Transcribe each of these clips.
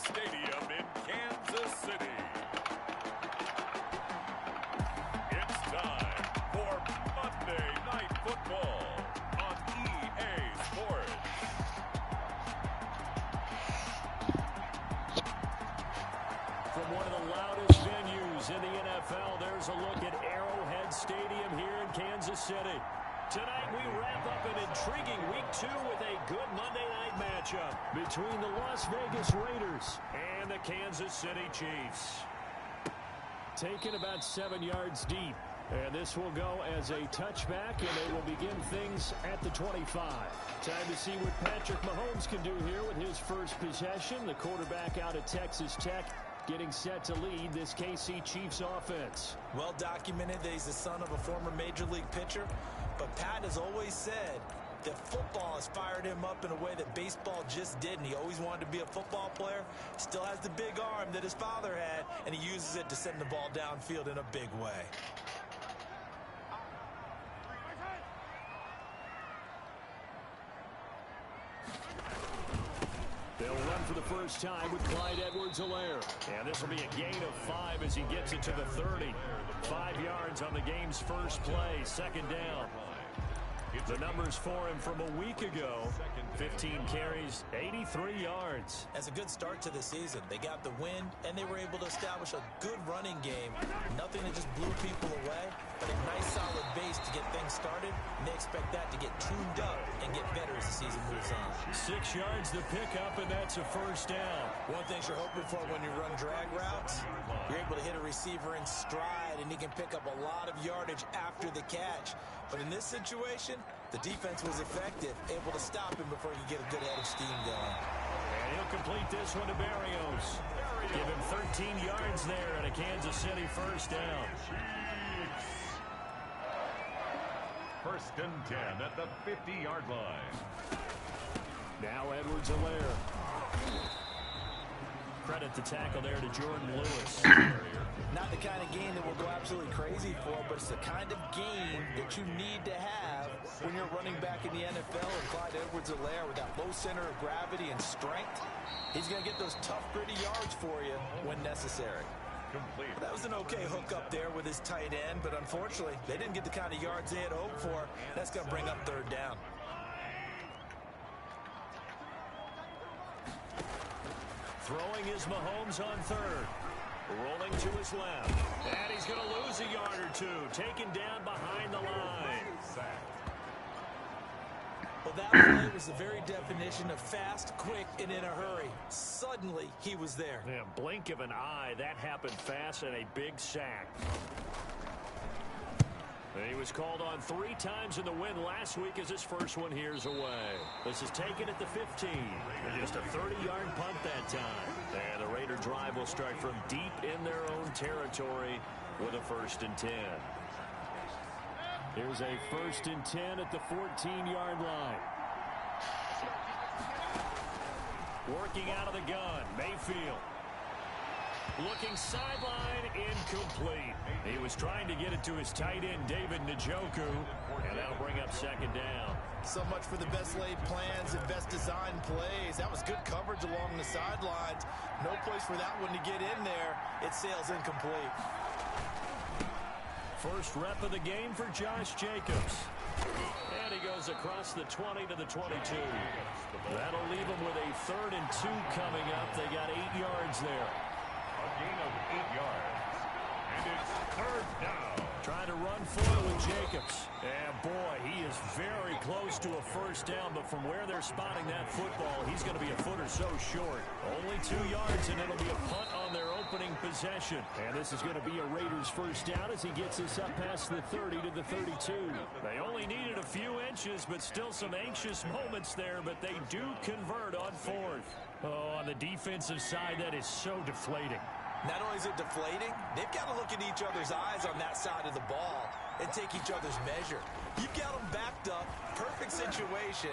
Stadium in Kansas City. It's time for Monday Night Football on EA Sports. From one of the loudest venues in the NFL, there's a look at Arrowhead Stadium here in Kansas City. Tonight we wrap up an intriguing Week 2 with a good Monday night matchup between the Las Vegas Raiders and the Kansas City Chiefs. Taken about 7 yards deep, and this will go as a touchback, and they will begin things at the 25. Time to see what Patrick Mahomes can do here with his first possession. The quarterback out of Texas Tech getting set to lead this KC Chiefs offense. Well documented that he's the son of a former Major League pitcher. But Pat has always said that football has fired him up in a way that baseball just didn't. He always wanted to be a football player. Still has the big arm that his father had, and he uses it to send the ball downfield in a big way. They'll run for the first time with Clyde Edwards-Helaire. And this will be a gain of 5 as he gets it to the 30. 5 yards on the game's first play, second down. The numbers for him from a week ago: 15 carries, 83 yards. That's a good start to the season. They got the win, and they were able to establish a good running game. Nothing that just blew people away, but a nice solid base to get things started, and they expect that to get tuned up and get better as the season moves on. 6 yards to pick up, and that's a first down. One thing you're hoping for when you run drag routes, you're able to hit a receiver in stride, and he can pick up a lot of yardage after the catch. But in this situation, the defense was effective, able to stop him before he could get a good head of steam going. And he'll complete this one to Barrios. Give him 13 yards there and a Kansas City first down. First and 10 at the 50-yard line. Now Edwards-Helaire. Credit the tackle there to Jordan Lewis. Not the kind of game that we'll go absolutely crazy for, but it's the kind of game that you need to have when you're running back in the NFL. And Clyde Edwards-Helaire, with that low center of gravity and strength, he's going to get those tough, gritty yards for you when necessary. Complete. That was an okay hook up there with his tight end, but unfortunately, they didn't get the kind of yards they had hoped for. That's going to bring up third down. Throwing is Mahomes on third. Rolling to his left. And he's going to lose a yard or two. Taken down behind the line. Well, that play was the very definition of fast, quick, and in a hurry. Suddenly, he was there. Yeah, blink of an eye. That happened fast, and a big sack. He was called on 3 times in the win last week as his first one here's away. This is taken at the 15. And just a 30-yard punt that time. And the Raider drive will start from deep in their own territory with a first and 10. Here's a first and 10 at the 14-yard line. Working out of the gun, Mayfield. Looking sideline, incomplete. He was trying to get it to his tight end, David Njoku, and that'll bring up second down. So much for the best laid plans and best designed plays. That was good coverage along the sidelines. No place for that one to get in there. It sails incomplete. First rep of the game for Josh Jacobs. And he goes across the 20 to the 22. That'll leave him with a 3rd and 2 coming up. They got 8 yards there. A gain of 8 yards. And it's third down. Trying to run for it with Jacobs. And boy, he is very close to a first down, but from where they're spotting that football, he's going to be a foot or so short. Only 2 yards, and it'll be a punt on their opening possession. And this is going to be a Raiders first down as he gets this up past the 30 to the 32. They only needed a few inches, but still some anxious moments there, but they do convert on 4th. Oh, on the defensive side, that is so deflating. Not only is it deflating, they've got to look in each other's eyes on that side of the ball and take each other's measure. You've got them backed up, perfect situation,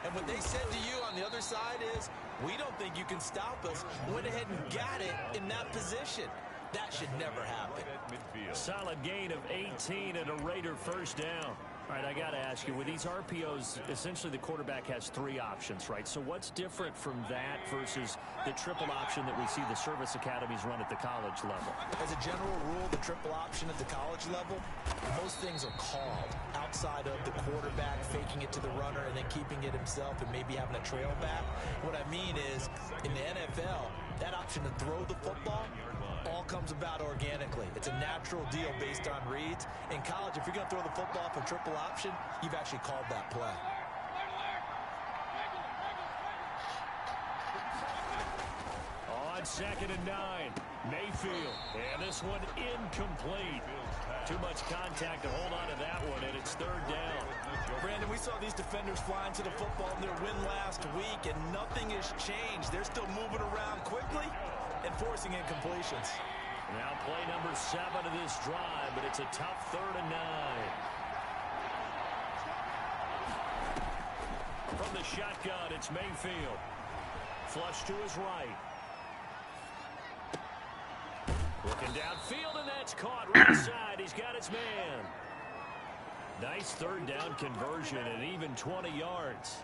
and what they said to you on the other side is, we don't think you can stop us. Went ahead and got it in that position. That should never happen. Solid gain of 18 and a Raider first down. All right, I got to ask you, with these RPOs, essentially the quarterback has 3 options, right? So what's different from that versus the triple option that we see the service academies run at the college level? As a general rule, the triple option at the college level, most things are called outside of the quarterback faking it to the runner and then keeping it himself and maybe having a trail back. What I mean is, in the NFL, that option to throw the football all comes about organically. It's a natural deal based on reads. In college, if you're going to throw the football for triple option, you've actually called that play. On 2nd and 9, Mayfield. And this one incomplete. Too much contact to hold on to that one, and it's 3rd down. Brandon, we saw these defenders flying to the football in their win last week, and nothing has changed. They're still moving around quickly and forcing incompletions. Now play number 7 of this drive, but it's a tough 3rd and 9. From the shotgun, it's Mayfield. Flush to his right. Looking downfield, and that's caught right side. He's got his man. Nice 3rd down conversion and even 20 yards.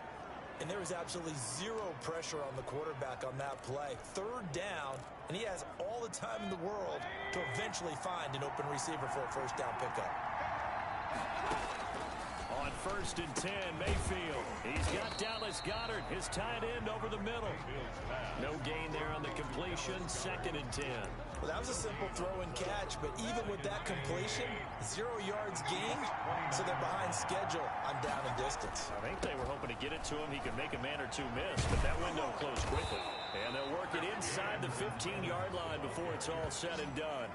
And there was absolutely zero pressure on the quarterback on that play. 3rd down, and he has all the time in the world to eventually find an open receiver for a 1st down pickup. On 1st and 10, Mayfield. He's got Dallas Goedert, his tight end, over the middle. No gain there on the completion. 2nd and 10. Well, that was a simple throw and catch, but even with that completion, 0 yards gained, so they're behind schedule on down and distance. I think they were hoping to get it to him. He could make a man or 2 miss, but that window closed quickly. And they'll work it inside the 15-yard line before it's all said and done.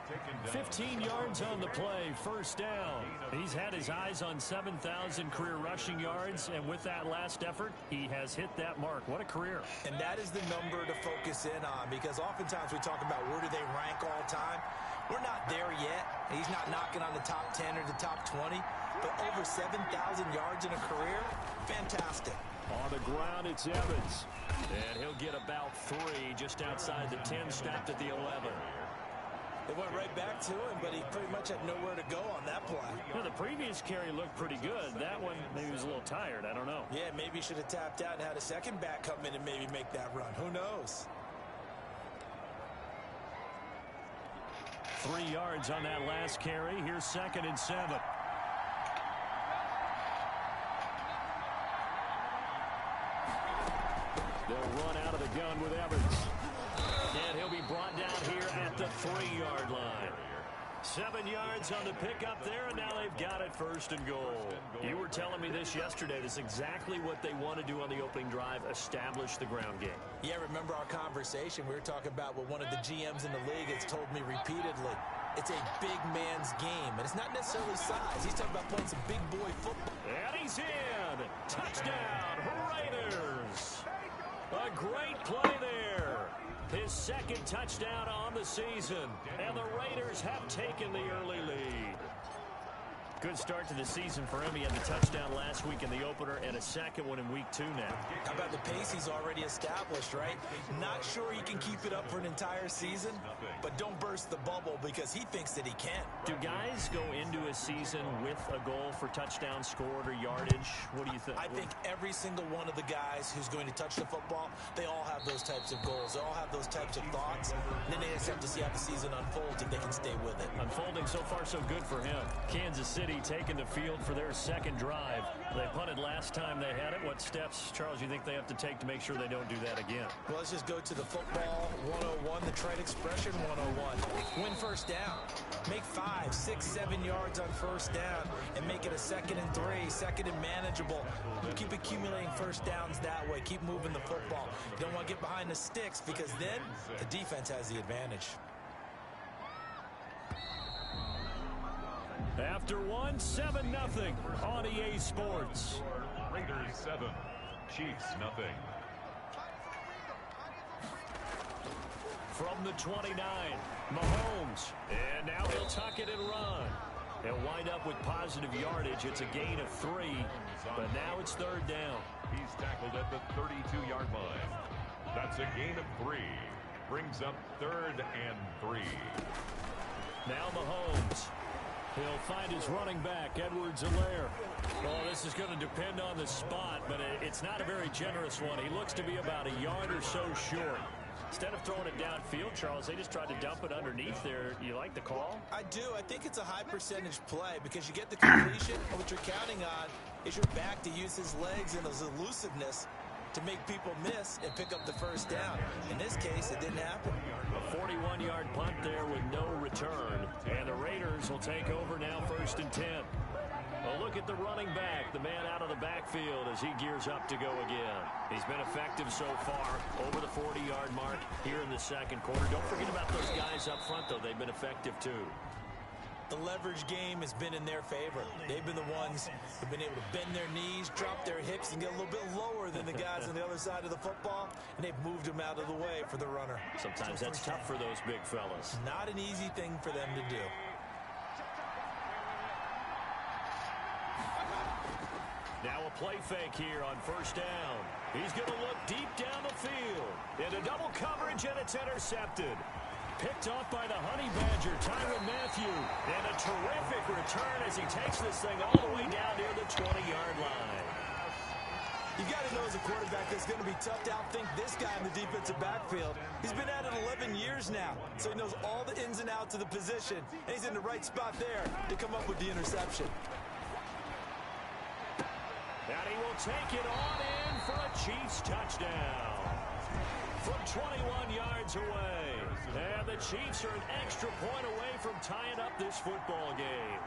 15 yards on the play, 1st down. He's had his eyes on 7,000 career rushing yards, and with that last effort, he has hit that mark. What a career. And that is the number to focus in on, because oftentimes we talk about where do they rank all time. We're not there yet. He's not knocking on the top 10 or the top 20, but over 7,000 yards in a career, fantastic. On the ground, it's Evans. And he'll get about 3 just outside the 10, stopped at the 11. It went right back to him, but he pretty much had nowhere to go on that play. Well, the previous carry looked pretty good. That one, maybe he was a little tired. I don't know. Yeah, maybe he should have tapped out and had a second back come in and maybe make that run. Who knows? 3 yards on that last carry. Here's 2nd and 7. They'll run out of the gun with Evans. And he'll be brought down here at the 3-yard line. 7 yards on the pickup there, and now they've got it 1st and goal. You were telling me this yesterday. This is exactly what they want to do on the opening drive, establish the ground game. Yeah, remember our conversation? We were talking about what one of the GMs in the league has told me repeatedly. It's a big man's game, and it's not necessarily size. He's talking about playing some big boy football. And he's in. Touchdown, Raiders. A great play there. His 2nd touchdown on the season. And the Raiders have taken the early lead. Good start to the season for him. He had the touchdown last week in the opener and a 2nd one in week 2 now. How about the pace he's already established, right? Not sure he can keep it up for an entire season, but don't burst the bubble because he thinks that he can. Do guys go into a season with a goal for touchdowns scored or yardage? What do you think? I think every single one of the guys who's going to touch the football, they all have those types of goals. They all have those types of thoughts. And then they just have to see how the season unfolds if they can stay with it. Unfolding so far so good for him. Kansas City taking the field for their 2nd drive. They punted last time they had it. What steps, Charles, you think they have to take to make sure they don't do that again? Well, let's just go to the football 101, the trade expression 101. Win 1st down. Make 5, 6, 7 yards on 1st down and make it a 2nd and 3, 2nd and manageable. Keep accumulating 1st downs that way. Keep moving the football. You don't want to get behind the sticks because then the defense has the advantage. After 7-0 on EA Sports. Raiders 7, Chiefs nothing. From the 29, Mahomes. And now he'll tuck it and run. He'll wind up with positive yardage. It's a gain of 3, but now it's 3rd down. He's tackled at the 32-yard line. That's a gain of 3. Brings up 3rd and 3. Now Mahomes. He'll find his running back, Edwards-Helaire. Well, this is going to depend on the spot, but it's not a very generous one. He looks to be about a yard or so short. Instead of throwing it downfield, Charles, they just tried to dump it underneath there. You like the call? I do. I think it's a high percentage play because you get the completion, and what you're counting on is your back to use his legs and his elusiveness to make people miss and pick up the first down. In this case, it didn't happen. A 41-yard punt there with no return. And the Raiders will take over now, 1st and 10. A look at the running back, the man out of the backfield as he gears up to go again. He's been effective so far, over the 40-yard mark here in the second quarter. Don't forget about those guys up front, though. They've been effective, too. The leverage game has been in their favor. They've been the ones who've been able to bend their knees, drop their hips, and get a little bit lower than the guys on the other side of the football, and they've moved them out of the way for the runner. Sometimes that's tough for those big fellas. Not an easy thing for them to do. Now a play fake here on 1st down. He's going to look deep down the field. Into double coverage, and it's intercepted. Picked off by the Honey Badger, Tyrann Mathieu. And a terrific return as he takes this thing all the way down near the 20-yard line. You got to know as a quarterback it's going to be tough to outthink this guy in the defensive backfield. He's been at it 11 years now, so he knows all the ins and outs of the position. And he's in the right spot there to come up with the interception. And he will take it on in for a Chiefs touchdown. From 21 yards away. And the Chiefs are an extra point away from tying up this football game.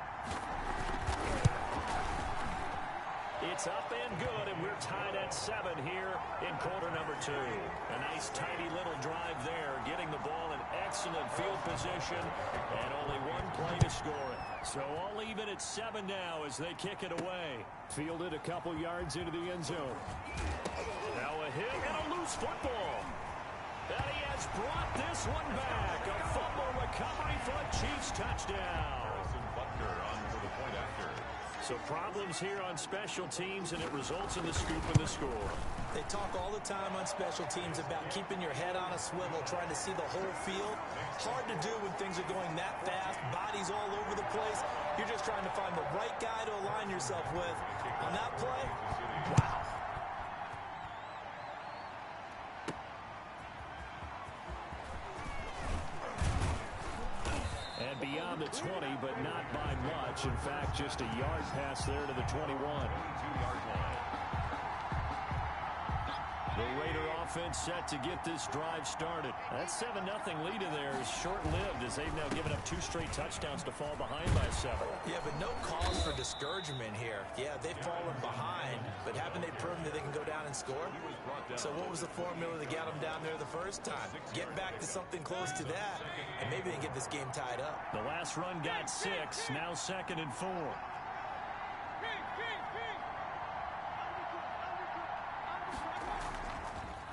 It's up and good, and we're tied at 7 here in quarter number 2. A nice, tidy little drive there, getting the ball in excellent field position, and only one play to score it. So all even at 7 now as they kick it away. Fielded a couple yards into the end zone. Now a hit and a loose football. And he has brought this one back. A fumble recovery for a Chiefs touchdown. So problems here on special teams, and it results in the scoop and the score. They talk all the time on special teams about keeping your head on a swivel, trying to see the whole field. Hard to do when things are going that fast, bodies all over the place. You're just trying to find the right guy to align yourself with. On that play, wow. Beyond the 20, but not by much. In fact, just a yard pass there to the 21. The Raider offense set to get this drive started. That 7-0 lead in there is short-lived as they've now given up 2 straight touchdowns to fall behind by 7. Yeah, but no cause for discouragement here. Yeah, they've fallen behind, but haven't they proven that they can go down and score? So what was the formula to get them down there the first time? Get back to something close to that, and maybe they get this game tied up. The last run got 6, now 2nd and 4.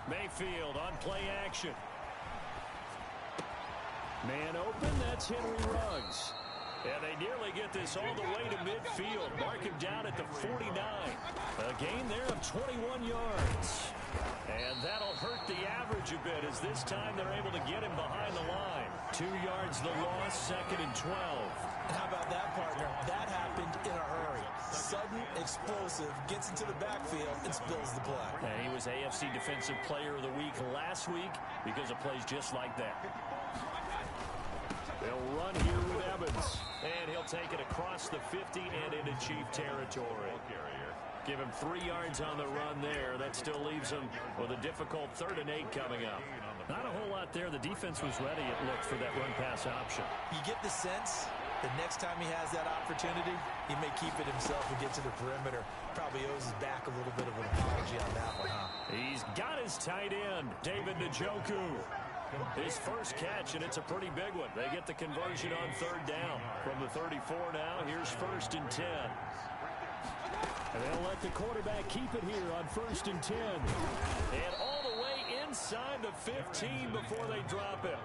Mayfield on play action. Man open, that's Henry Ruggs. And they nearly get this all the way to midfield. Mark him down at the 49. A gain there of 21 yards. And that'll hurt the average a bit as this time they're able to get him behind the line. 2 yards the loss, 2nd and 12. How about that, partner? That happened in a hurry. Sudden, explosive, gets into the backfield and spills the play. And he was AFC Defensive Player of the Week last week because of plays just like that. They'll run here with Evans. And he'll take it across the 50 and into Chief territory. Give him 3 yards on the run there. That still leaves him with a difficult 3rd and 8 coming up. Not a whole lot there. The defense was ready, it looked, for that run-pass option. You get the sense the next time he has that opportunity, he may keep it himself and get to the perimeter. Probably owes his back a little bit of an apology on that one, huh? He's got his tight end, David Njoku. His first catch, and it's a pretty big one. They get the conversion on 3rd down. From the 34 now, here's 1st and 10. And they'll let the quarterback keep it here on 1st and 10. And all the way inside the 15 before they drop it.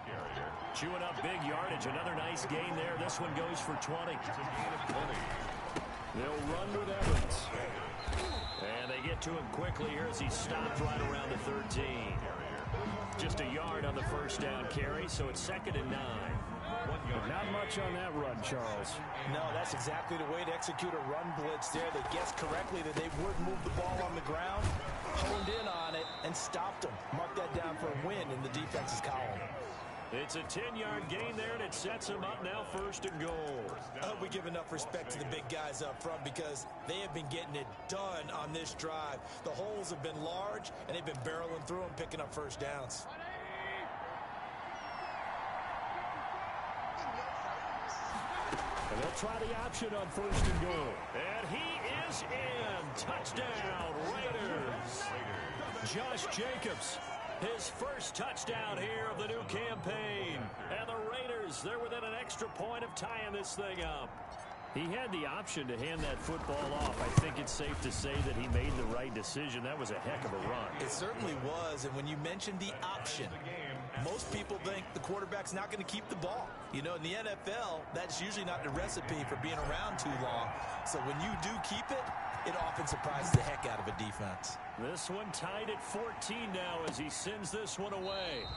Chewing up big yardage. Another nice gain there. This one goes for 20. They'll run with Evans. And they get to him quickly here as he stopped right around the 13. Just a yard on the 1st down carry, so it's 2nd and 9. Not much on that run, Charles. No, that's exactly the way to execute a run blitz there. They guessed correctly that they would move the ball on the ground, honed in on it, and stopped them. Mark that down for a win in the defense's column. It's a 10-yard gain there, and it sets them up now 1st and goal. I hope we give enough respect to the big guys up front because they have been getting it done on this drive. The holes have been large, and they've been barreling through them, picking up first downs. And they'll try the option on 1st and goal. And he is in. Touchdown, Raiders. Josh Jacobs, his first touchdown here of the new campaign. And the Raiders, they're within an extra point of tying this thing up. He had the option to hand that football off. I think it's safe to say that he made the right decision. That was a heck of a run. It certainly was. And when you mentioned the option, most people think the quarterback's not going to keep the ball. You know, in the NFL, that's usually not the recipe for being around too long. So when you do keep it, it often surprises the heck out of a defense. This one tied at 14 now as he sends this one away.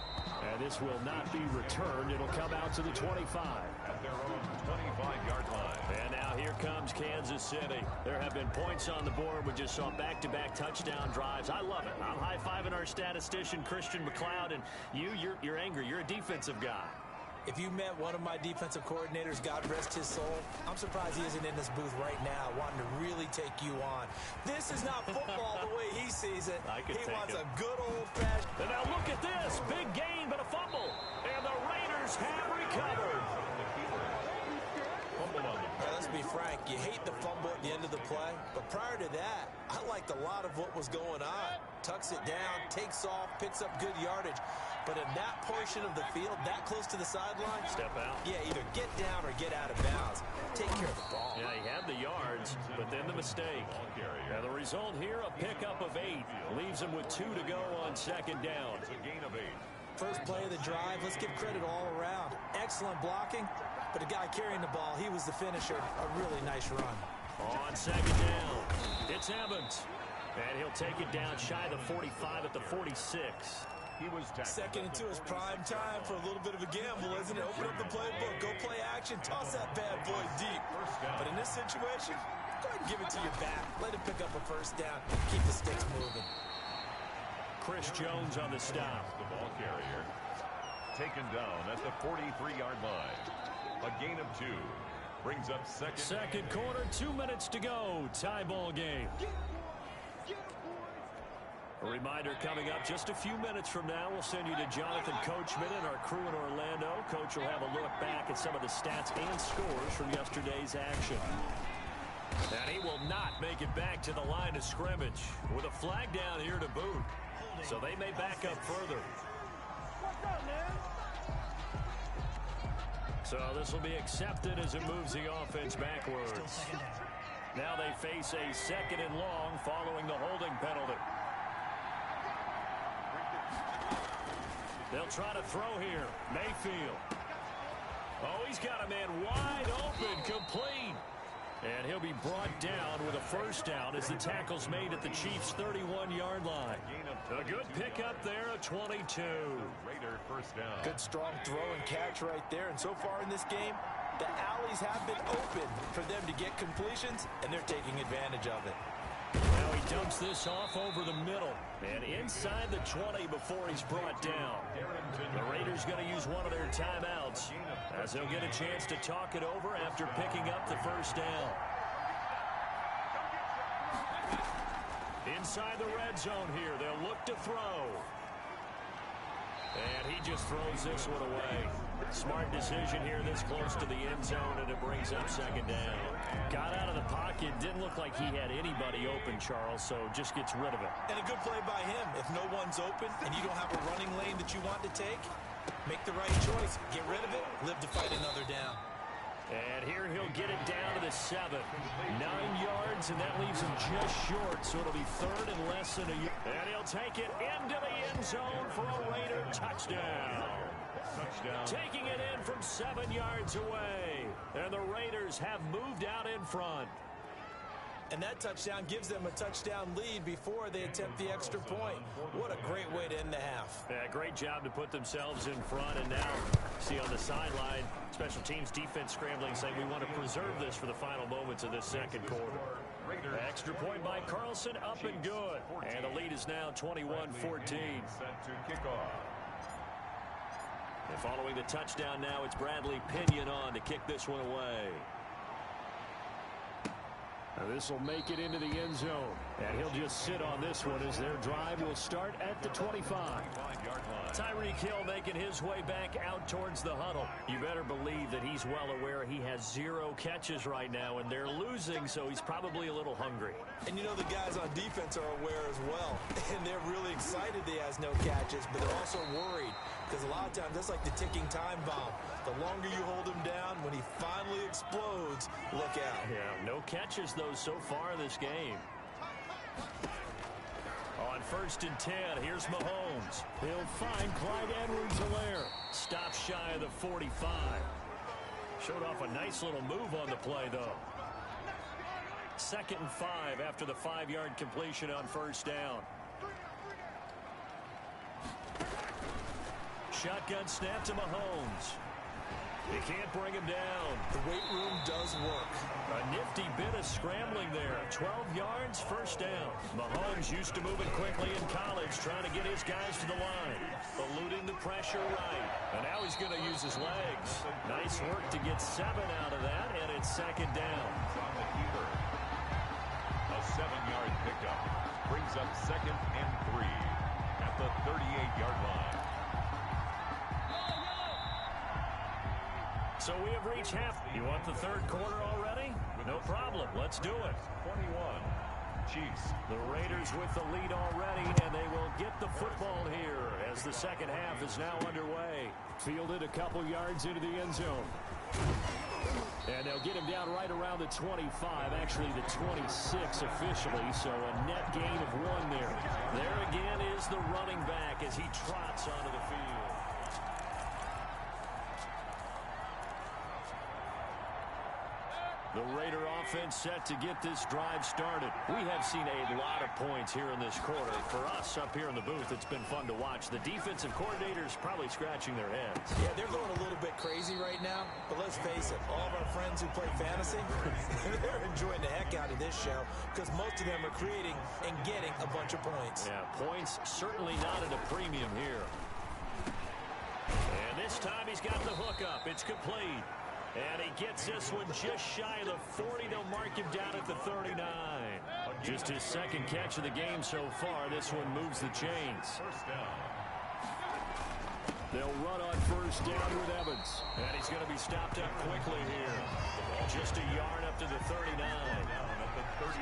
And this will not be returned. It'll come out to the 25. At their own 25-yard line. And now here comes Kansas City. There have been points on the board. We just saw back-to-back touchdown drives. I love it. I'm high-fiving our statistician, Christian McLeod, and you're angry. You're a defensive guy. If you met one of my defensive coordinators, God rest his soul, I'm surprised he isn't in this booth right now wanting to really take you on. This is not football the way he sees it. He wants a good old-fashioned... And now look at this. Big gain, but a fumble. And the Raiders have recovered. Let's be frank, you hate the fumble at the end of the play, but prior to that, I liked a lot of what was going on. Tucks it down, takes off, picks up good yardage. But in that portion of the field, that close to the sideline, step out. Yeah, either get down or get out of bounds. Take care of the ball. Yeah, he had the yards, but then the mistake. And the result here, a pickup of 8. Leaves him with 2 to go on 2nd down. It's a gain of 8. First play of the drive, let's give credit all around. Excellent blocking, but the guy carrying the ball, he was the finisher. A really nice run. On 2nd down, it's Evans. And he'll take it down shy of the 45 at the 46. He was second into his prime time for a little bit of a gamble, isn't it? Open up the playbook, go play action, toss that bad boy deep. But in this situation, go ahead and give it to your back. Let him pick up a first down. Keep the sticks moving. Chris Jones on the stop. The ball carrier taken down at the 43-yard line. A gain of 2 brings up second quarter, 2 minutes to go. Tie ball game. A reminder coming up just a few minutes from now. We'll send you to Jonathan Coachman and our crew in Orlando. Coach will have a look back at some of the stats and scores from yesterday's action. And he will not make it back to the line of scrimmage with a flag down here to boot. So they may back up further. So this will be accepted as it moves the offense backwards. Now they face a 2nd and long following the holding penalty. They'll try to throw here. Mayfield. Oh, he's got a man wide open, complete. And he'll be brought down with a first down as the tackle's made at the Chiefs' 31-yard line. A good pickup there, a 22. Raider first down. Good strong throw and catch right there. And so far in this game, the alleys have been open for them to get completions, and they're taking advantage of it. Now he dumps this off over the middle and inside the 20 before he's brought down. The Raiders going to use one of their timeouts as they'll get a chance to talk it over after picking up the first down. Inside the red zone here, they'll look to throw. And he just throws this one away. Smart decision here this close to the end zone, and it brings up 2nd down. Got out of the pocket, didn't look like he had anybody open, Charles, so just gets rid of it. And a good play by him. If no one's open and you don't have a running lane that you want to take, make the right choice. Get rid of it, live to fight another down. And here he'll get it down to the 7. 9 yards, and that leaves him just short, so it'll be 3rd and less than a yard. And he'll take it into the end zone for a Raider touchdown. Taking it in from 7 yards away. And the Raiders have moved out in front. And that touchdown gives them a touchdown lead before they attempt the extra point. What a great way to end the half. Yeah, great job to put themselves in front. And now, see on the sideline, special teams defense scrambling, saying we want to preserve this for the final moments of this second quarter. Extra point by Carlson, up and good. And the lead is now 21-14. Set to kick off. And following the touchdown now, it's Bradley Pinion on to kick this one away. This will make it into the end zone. And he'll just sit on this one as their drive will start at the 25. Tyreek Hill making his way back out towards the huddle. You better believe that he's well aware he has 0 catches right now, and they're losing, so he's probably a little hungry. And you know the guys on defense are aware as well. And they're really excited he has no catches, but they're also worried. Because a lot of times, that's like the ticking time bomb. The longer you hold him down, when he finally explodes, look out. Yeah, no catches, though, so far in this game. On 1st and 10, here's Mahomes. He'll find Clyde Edwards-Helaire. Stops shy of the 45. Showed off a nice little move on the play, though. 2nd and 5 after the 5-yard completion on 1st down. Shotgun snap to Mahomes. He can't bring him down. The weight room does work. A nifty bit of scrambling there. 12 yards, 1st down. Mahomes used to moving quickly in college, trying to get his guys to the line. Eluding the pressure right. And now he's going to use his legs. Nice work to get 7 out of that, and it's 2nd down. On the keeper. A 7-yard pickup. Brings up 2nd and 3 at the 38-yard line. So we have reached half. You want the 3rd quarter already? No problem. Let's do it. 21. Chiefs. The Raiders with the lead already, and they will get the football here as the 2nd half is now underway. Fielded a couple yards into the end zone. And they'll get him down right around the 25, actually the 26 officially, so a net gain of 1 there. There again is the running back as he trots onto the field. The Raider offense set to get this drive started. We have seen a lot of points here in this quarter. For us up here in the booth, it's been fun to watch. The defensive coordinators probably scratching their heads. Yeah, they're going a little bit crazy right now. But let's face it, all of our friends who play fantasy, they're enjoying the heck out of this show because most of them are creating and getting a bunch of points. Yeah, points certainly not at a premium here. And this time he's got the hook up. It's complete. And he gets this one just shy of the 40. They'll mark him down at the 39. Just his 2nd catch of the game so far. This one moves the chains. 1st down. They'll run on 1st down with Evans. And he's going to be stopped up quickly here. Just a yard up to the 39.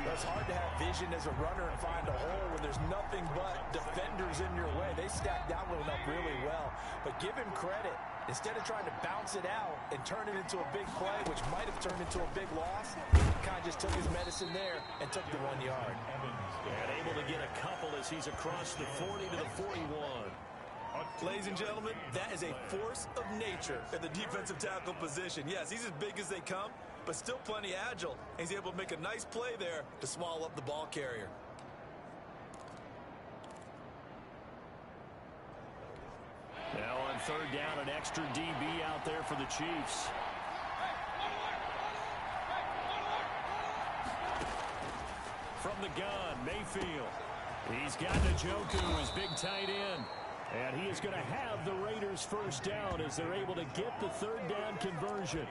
It's hard to have vision as a runner and find a hole when there's nothing but defenders in your way. They stacked that one up really well. But give him credit. Instead of trying to bounce it out and turn it into a big play, which might have turned into a big loss, he kind of just took his medicine there and took the 1 yard. And able to get a couple as he's across the 40 to the 41. Ladies and gentlemen, that is a force of nature in the defensive tackle position. Yes, he's as big as they come, but still plenty agile. He's able to make a nice play there to swallow up the ball carrier. Now on 3rd down, an extra DB out there for the Chiefs. From the gun, Mayfield. He's got Njoku, his big tight end. And he is going to have the Raiders 1st down as they're able to get the 3rd down conversion.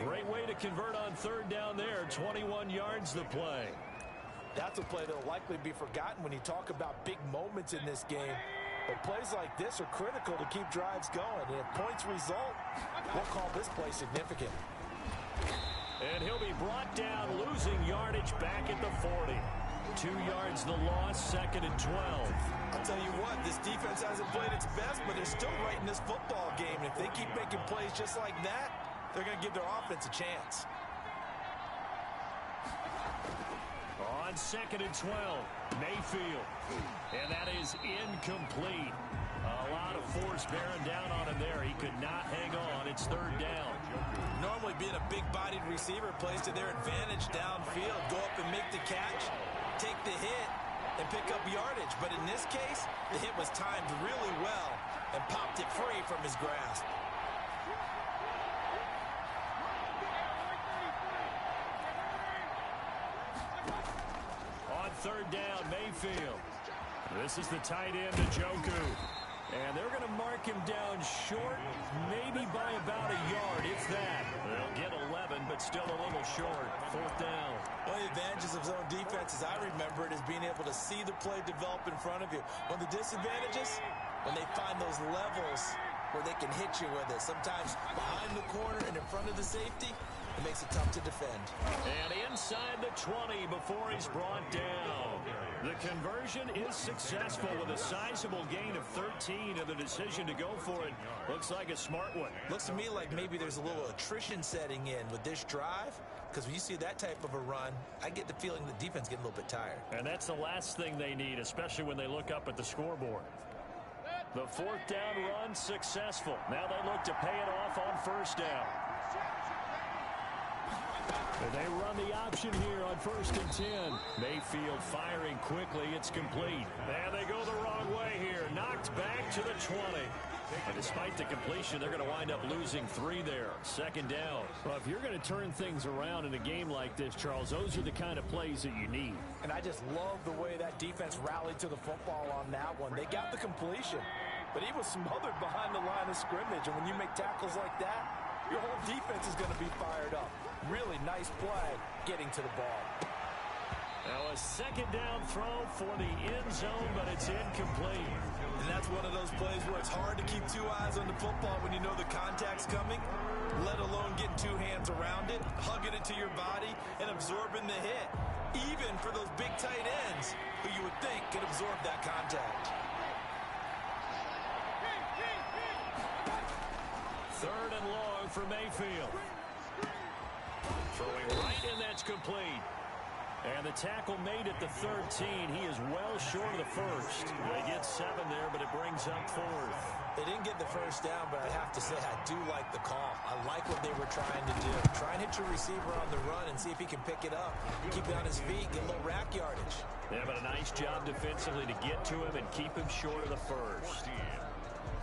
Great way to convert on 3rd down there. 21 yards the play. That's a play that will likely be forgotten when you talk about big moments in this game. But plays like this are critical to keep drives going. And if points result, we'll call this play significant. And he'll be brought down, losing yardage back at the 40. 2 yards the loss, 2nd and 12. I'll tell you what, this defense hasn't played its best, but they're still right in this football game. And if they keep making plays just like that, they're going to give their offense a chance. On 2nd and 12, Mayfield. And that is incomplete. A lot of force bearing down on him there. He could not hang on. It's third down. Normally being a big-bodied receiver plays to their advantage downfield. Go up and make the catch, take the hit, and pick up yardage. But in this case, the hit was timed really well and popped it free from his grasp. On third down, Mayfield. This is the tight end, Njoku. And they're going to mark him down short, maybe by about a yard, if that. They'll get 11, but still a little short. Fourth down. One of the advantages of zone defense, as I remember it, is being able to see the play develop in front of you. One of the disadvantages, when they find those levels where they can hit you with it. Sometimes behind the corner and in front of the safety, it makes it tough to defend. And inside the 20 before he's brought down. The conversion is successful with a sizable gain of 13, and the decision to go for it looks like a smart one. Looks to me like maybe there's a little attrition setting in with this drive, because when you see that type of a run, I get the feeling the defense getting a little bit tired. And that's the last thing they need, especially when they look up at the scoreboard. The fourth down run successful. Now they look to pay it off on first down. They run the option here on 1st and 10. Mayfield firing quickly. It's complete. And they go the wrong way here. Knocked back to the 20. And despite the completion, they're going to wind up losing 3 there. Second down. Well, if you're going to turn things around in a game like this, Charles, those are the kind of plays that you need. And I just love the way that defense rallied to the football on that one. They got the completion, but he was smothered behind the line of scrimmage. And when you make tackles like that, your whole defense is going to be fired up. Really nice play getting to the ball. Now a second down throw for the end zone, but it's incomplete. And that's one of those plays where it's hard to keep 2 eyes on the football when you know the contact's coming, let alone getting 2 hands around it, hugging it to your body, and absorbing the hit. Even for those big tight ends who you would think could absorb that contact. Third and long for Mayfield. Throwing right, and that's complete. And the tackle made at the 13. He is well short of the first. They get 7 there, but it brings up 4th. They didn't get the first down, but I have to say I do like the call. I like what they were trying to do. Try and hit your receiver on the run and see if he can pick it up. Keep it on his feet, get a little rack yardage. Yeah, but a nice job defensively to get to him and keep him short of the first.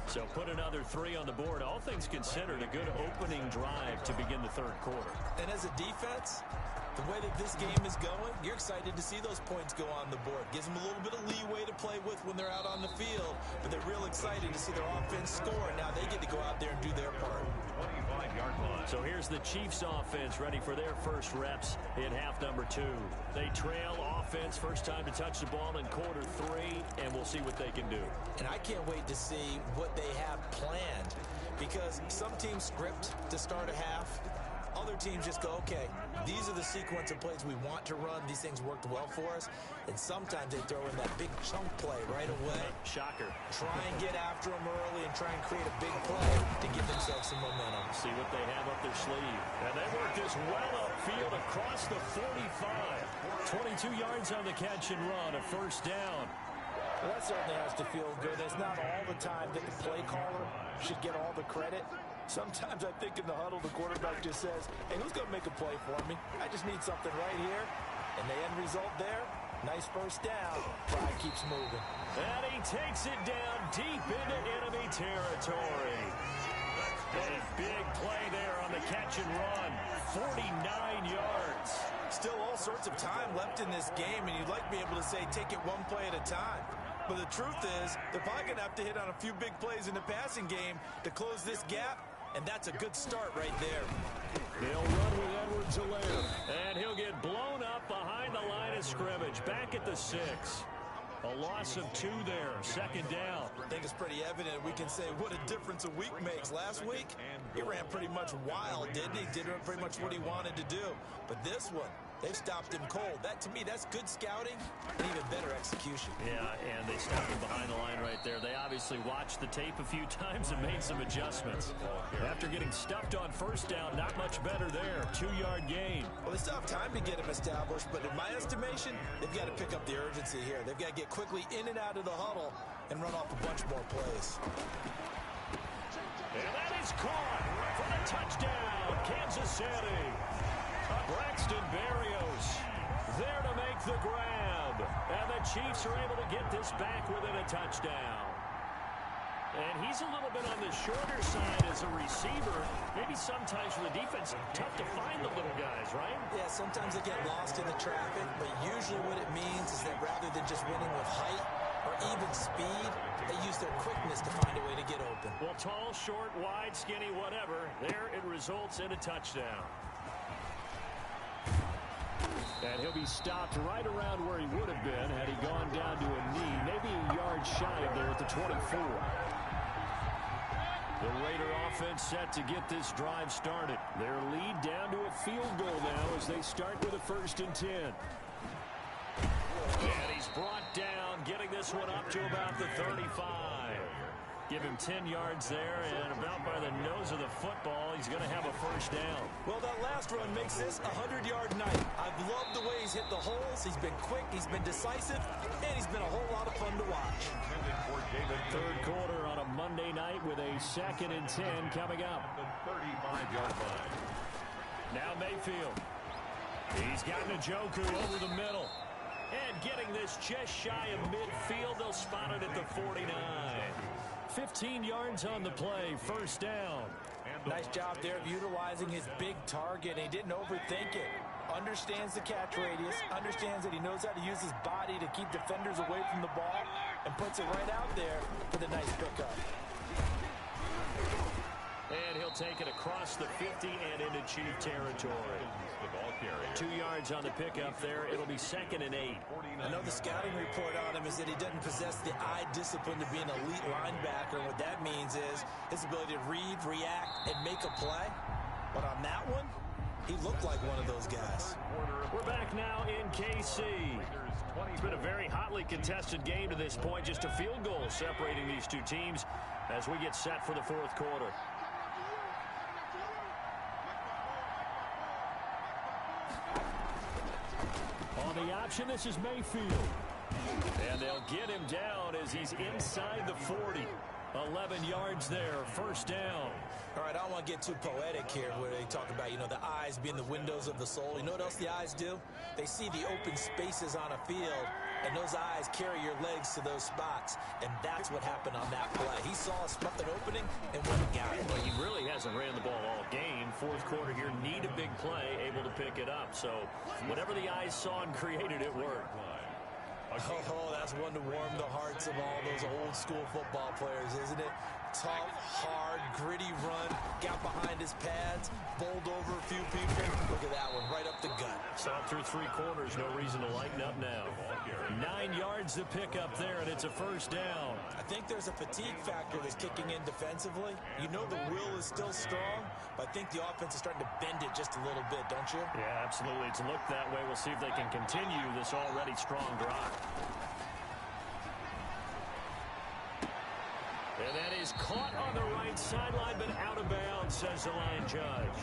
So put another 3 on the board. All things considered, a good opening drive to begin the third quarter. And as a defense, the way that this game is going, you're excited to see those points go on the board. Gives them a little bit of leeway to play with when they're out on the field, but they're real excited to see their offense score. Now they get to go out there and do their part. 25-yard line. So here's the Chiefs offense ready for their first reps in half number 2. They trail offense, first time to touch the ball in quarter 3, and we'll see what they can do. And I can't wait to see what they have planned, because some teams script to start a half. Other teams just go, okay, these are the sequence of plays we want to run. These things worked well for us. And sometimes they throw in that big chunk play right away. Shocker. Try and get after them early and try and create a big play to give themselves some momentum. See what they have up their sleeve. And they work this well upfield across the 45. 22 yards on the catch and run, a first down. Well, that certainly has to feel good. It's not all the time that the play caller should get all the credit. Sometimes I think in the huddle, the quarterback just says, hey, who's going to make a play for me? I just need something right here. And the end result there, nice first down. Drive keeps moving. And he takes it down deep into enemy territory. A big play there on the catch and run. 49 yards. Still all sorts of time left in this game, and you'd like to be able to say take it one play at a time. But the truth is, they're probably going to have to hit on a few big plays in the passing game to close this gap, and that's a good start right there. He'll run with Edwards-Helaire, and he'll get blown up behind the line of scrimmage, back at the 6. A loss of 2 there, second down. I think it's pretty evident. We can say what a difference a week makes. Last week, he ran pretty much wild, didn't he? Did pretty much what he wanted to do. But this one, They've stopped him cold. That, to me, that's good scouting and even better execution. Yeah, and they stopped him behind the line right there. They obviously watched the tape a few times and made some adjustments. After getting stuffed on first down, not much better there. 2-yard gain. Well, they still have time to get him established, but in my estimation, they've got to pick up the urgency here. They've got to get quickly in and out of the huddle and run off a bunch more plays. And that is caught for the touchdown, Kansas City. Braxton Berrios there to make the grab. And the Chiefs are able to get this back within a touchdown. And he's a little bit on the shorter side as a receiver. Maybe sometimes for the defense, tough to find the little guys, right? Yeah, sometimes they get lost in the traffic, but usually what it means is that rather than just winning with height or even speed, they use their quickness to find a way to get open. Well, tall, short, wide, skinny, whatever, there it results in a touchdown. And he'll be stopped right around where he would have been had he gone down to a knee, maybe a yard shy of there at the 24. The Raider offense set to get this drive started. Their lead down to a field goal now as they start with a 1st and 10. And he's brought down, getting this one up to about the 35. Give him 10 yards there, and about by the nose of the football, he's going to have a 1st down. Well, that last run makes this a 100-yard night. I've loved the way he's hit the holes. He's been quick, he's been decisive, and he's been a whole lot of fun to watch. 3rd quarter on a Monday night with a 2nd and 10 coming up. The 35-yard line. Now Mayfield. He's got Njoku over the middle. And getting this just shy of midfield, they'll spot it at the 49. 15 yards on the play, 1st down. Nice job there of utilizing his big target. He didn't overthink it. Understands the catch radius, understands that he knows how to use his body to keep defenders away from the ball, and puts it right out there for the nice pickup. And he'll take it across the 50 and into Chief territory. 2 yards on the pickup there. It'll be 2nd and 8. I know the scouting report on him is that he doesn't possess the eye discipline to be an elite linebacker. And what that means is his ability to read, react, and make a play. But on that one, he looked like one of those guys. We're back now in KC. It's been a very hotly contested game to this point. Just a field goal separating these two teams as we get set for the 4th quarter. On the option, this is Mayfield. And they'll get him down as he's inside the 40. 11 yards there, 1st down. All right, I don't want to get too poetic here where they talk about, the eyes being the windows of the soul. You know what else the eyes do? They see the open spaces on a field, and those eyes carry your legs to those spots. And that's what happened on that play. He saw an opening and went and got it. Well, he really hasn't ran the ball all game. 4th quarter here, need a big play, able to pick it up. So whatever the eyes saw and created, it worked. Oh, that's one to warm the hearts of all those old school football players, isn't it? Tough, hard, gritty run, got behind his pads, bowled over a few people. Look at that one, right up the gut. Saw through 3 quarters, no reason to lighten up now. 9 yards to pick up there, and it's a 1st down. I think there's a fatigue factor that's kicking in defensively. You know the will is still strong, but I think the offense is starting to bend it just a little bit, don't you? Yeah, absolutely. It's looked that way. We'll see if they can continue this already strong drive. And that is caught on the right sideline, but out of bounds, says the line judge.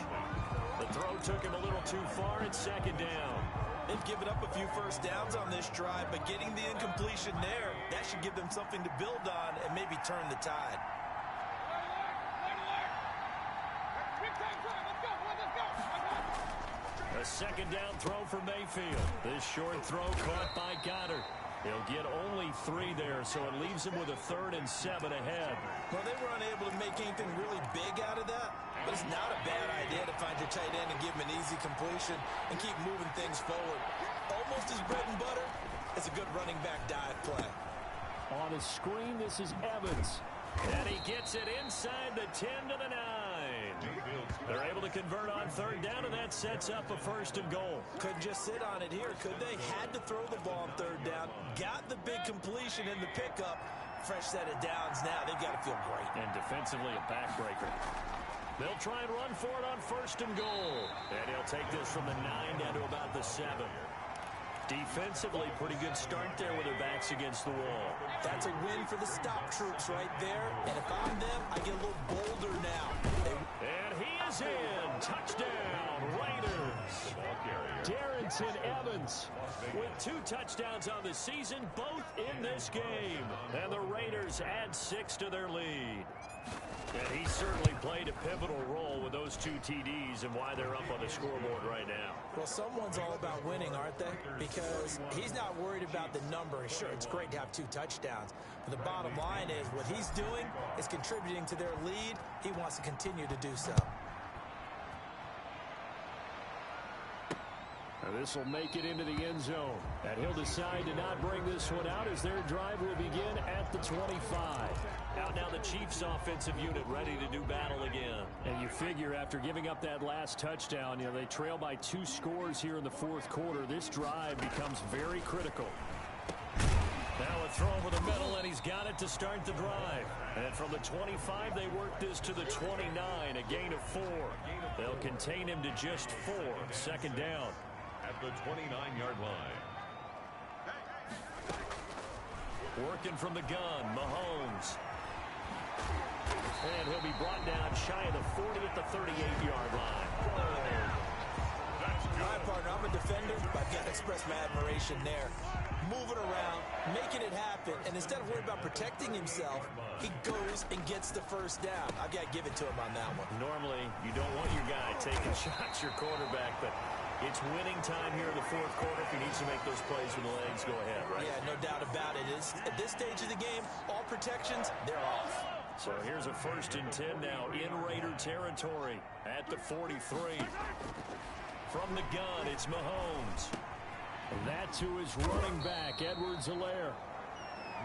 The throw took him a little too far. It's 2nd down. They've given up a few 1st downs on this drive, but getting the incompletion there, that should give them something to build on and maybe turn the tide. A 2nd down throw for Mayfield. This short throw caught by Goddard. He'll get only 3 there, so it leaves him with a 3rd and 7 ahead. Well, they were unable to make anything really big out of that, but it's not a bad idea to find your tight end and give him an easy completion and keep moving things forward. Almost his bread and butter. It's a good running back dive play. On a screen, this is Evans. And he gets it inside the 10 to the 9. They're able to convert on 3rd down, and that sets up a 1st and goal. Couldn't just sit on it here, could they? Had to throw the ball on 3rd down. Got the big completion in the pickup. Fresh set of downs now. They've got to feel great. And defensively, a backbreaker. They'll try and run for it on 1st and goal. And he'll take this from the 9 down to about the 7. Defensively, pretty good start there with their backs against the wall. That's a win for the stop troops right there. And if I'm them, I get a little bolder now. And he is in. Touchdown, Raiders. Darrington Evans with 2 touchdowns on the season, both in this game. And the Raiders add 6 to their lead. And he certainly played a pivotal role with those 2 TDs and why they're up on the scoreboard right now. Well, someone's all about winning, aren't they? Because he's not worried about the number. Sure, it's great to have 2 touchdowns. But the bottom line is what he's doing is contributing to their lead. He wants to continue to do so. This will make it into the end zone. And he'll decide to not bring this one out as their drive will begin at the 25. Out now the Chiefs offensive unit ready to do battle again. And you figure after giving up that last touchdown, they trail by 2 scores here in the 4th quarter. This drive becomes very critical. Now a throw over the middle, and he's got it to start the drive. And from the 25, they work this to the 29, a gain of 4. They'll contain him to just 4, 2nd down. At the 29-yard line. Working from the gun, Mahomes. And he'll be brought down shy of the 40 at the 38-yard line. My partner, I'm a defender, but I've got to express my admiration there. Moving around, making it happen, and instead of worrying about protecting himself, he goes and gets the 1st down. I've got to give it to him on that one. Normally, you don't want your guy taking shots, your quarterback, but it's winning time here in the 4th quarter. If he needs to make those plays with the legs, go ahead, right? Yeah, no doubt about it. At this stage of the game, all protections, they're off. So here's a 1st and 10 now in Raider territory at the 43. From the gun, it's Mahomes. And that to his running back, Edwards-Helaire.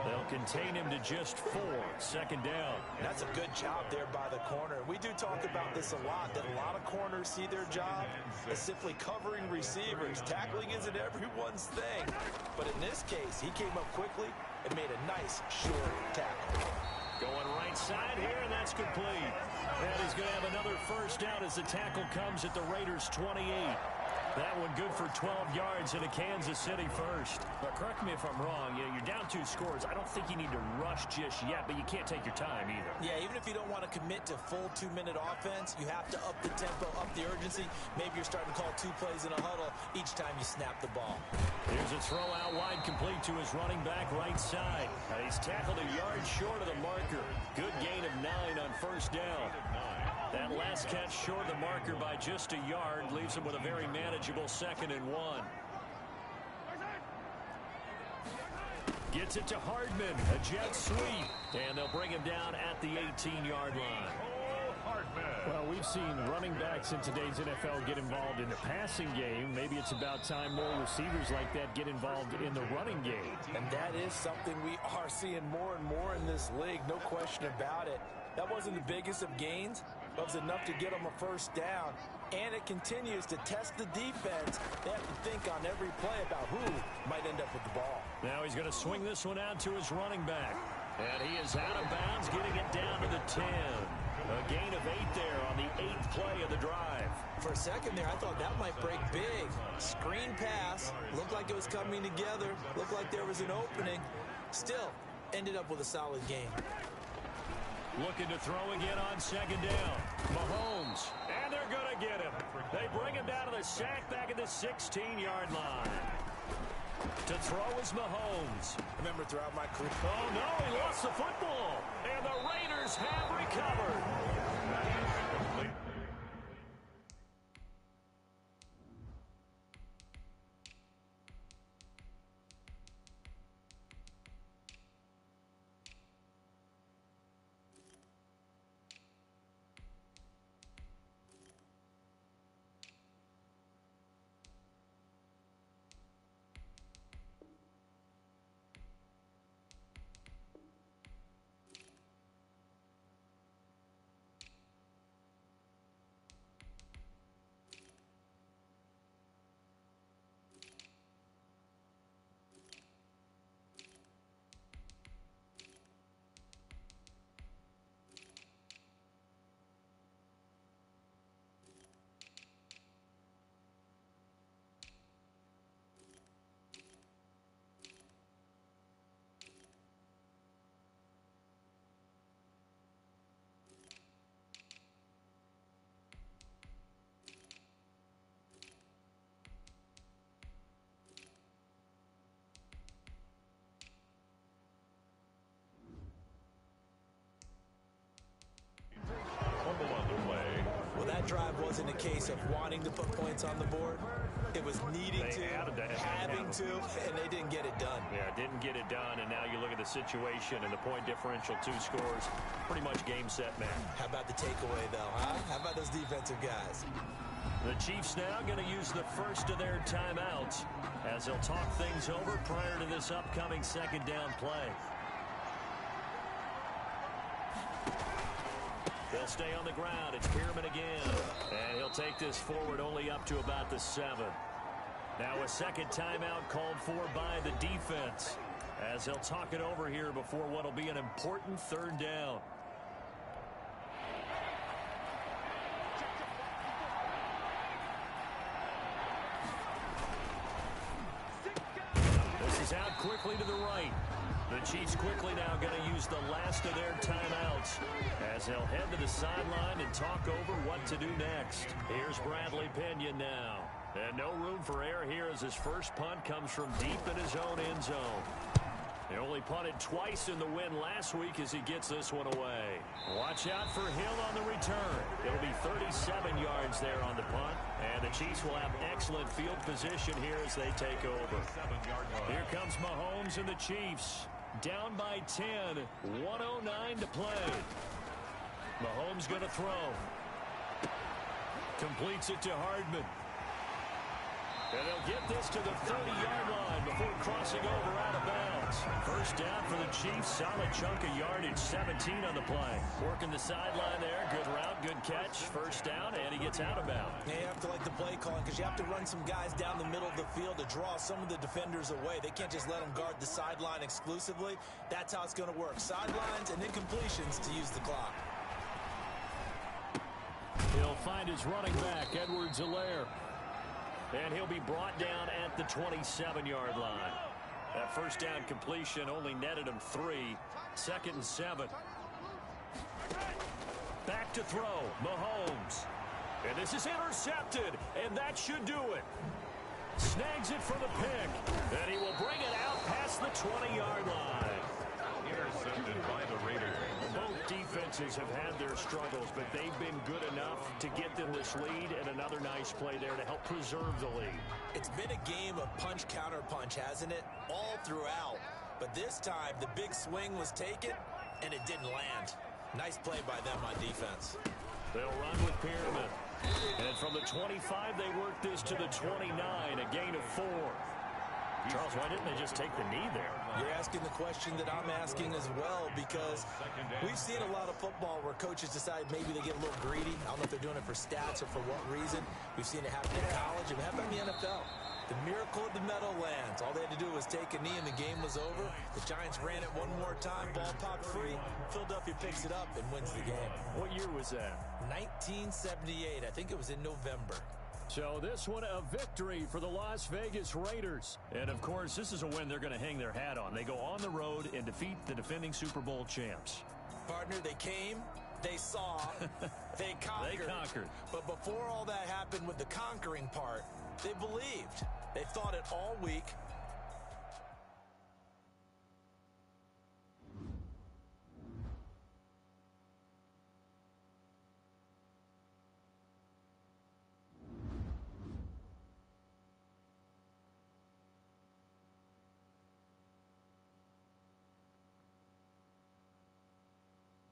They'll contain him to just 4, 2nd down. That's a good job there by the corner. We do talk about this a lot, that a lot of corners see their job as simply covering receivers. Tackling isn't everyone's thing. But in this case, he came up quickly and made a nice, short tackle. Going right side here, and that's complete. And he's going to have another 1st down as the tackle comes at the Raiders' 28. That one good for 12 yards into Kansas City 1st. But correct me if I'm wrong. You're down 2 scores. I don't think you need to rush just yet, but you can't take your time either. Yeah, even if you don't want to commit to full 2-minute offense, you have to up the tempo, up the urgency. Maybe you're starting to call 2 plays in a huddle each time you snap the ball. Here's a throw out wide complete to his running back right side. He's tackled a yard short of the marker. Good gain of 9 on 1st down. That last catch short of the marker by just a yard leaves him with a very manageable 2nd and 1. Gets it to Hardman, a jet sweep, and they'll bring him down at the 18-yard line. Well, we've seen running backs in today's NFL get involved in the passing game. Maybe it's about time more receivers like that get involved in the running game. And that is something we are seeing more and more in this league, no question about it. That wasn't the biggest of gains. That was enough to get them a 1st down. And it continues to test the defense. They have to think on every play about who might end up with the ball. Now he's going to swing this one out to his running back. And he is out of bounds, getting it down to the 10. A gain of 8 there on the 8th play of the drive. For a second there, I thought that might break big. Screen pass. Looked like it was coming together. Looked like there was an opening. Still, ended up with a solid game. Looking to throw again on 2nd down. Mahomes. And they're going to get him. They bring him down to the sack back at the 16-yard line. To throw is Mahomes. Remember throughout my career. Oh, no, he lost the football. And the Raiders have recovered. wasn't a case of wanting to put points on the board. It was needing to, having to, and they didn't get it done. Yeah, didn't get it done, and now you look at the situation and the point differential, 2 scores, pretty much game, set, match. How about the takeaway, though, huh? How about those defensive guys? The Chiefs now going to use the first of their timeouts as they'll talk things over prior to this upcoming second down play. They'll stay on the ground. It's Pearman again. And he'll take this forward only up to about the 7. Now a second timeout called for by the defense as they'll talk it over here before what will be an important third down. This is out quickly to the right. The Chiefs quickly now going to use the last of their timeouts as they'll head to the sideline and talk over what to do next. Here's Bradley Pinion now. And no room for error here as his first punt comes from deep in his own end zone. He only punted twice in the win last week as he gets this one away. Watch out for Hill on the return. It'll be 37 yards there on the punt. And the Chiefs will have excellent field position here as they take over. Here comes Mahomes and the Chiefs. Down by 10, 1:09 to play. Mahomes going to throw. Completes it to Hardman. And they'll get this to the 30-yard line before crossing over out of bounds. First down for the Chiefs. Solid chunk of yardage, 17 on the play. Working the sideline there. Good route, good catch. First down, and he gets out of bounds. Yeah, you have to like the play calling because you have to run some guys down the middle of the field to draw some of the defenders away. They can't just let them guard the sideline exclusively. That's how it's going to work. Sidelines and then completions to use the clock. He'll find his running back, Edwards-Helaire. And he'll be brought down at the 27-yard line. That first down completion only netted him 3. Second and 7. Back to throw, Mahomes. And this is intercepted, and that should do it. Snags it for the pick, and he will bring it out past the 20-yard line. Intercepted by the Raiders. Both defenses have had their struggles, but they've been good enough to get them this lead, and another nice play there to help preserve the lead. It's been a game of punch-counter-punch, hasn't it? All throughout. But this time, the big swing was taken, and it didn't land. Nice play by them on defense. They'll run with Pearman. And from the 25, they work this to the 29, a gain of 4. Charles, why didn't they just take the knee there? You're asking the question that I'm asking as well, because we've seen a lot of football where coaches decide maybe they get a little greedy. I don't know if they're doing it for stats or for what reason. We've seen it happen in college and it happened in the NFL. The miracle of the Meadowlands. All they had to do was take a knee and the game was over. The Giants ran it one more time. Ball popped free. Philadelphia picks it up and wins the game. What year was that? 1978. I think it was in November. So this one a victory for the Las Vegas Raiders. And, of course, this is a win they're going to hang their hat on. They go on the road and defeat the defending Super Bowl champs. Partner, they came, they saw, they conquered. They conquered. But before all that happened with the conquering part, they believed. They thought it all week.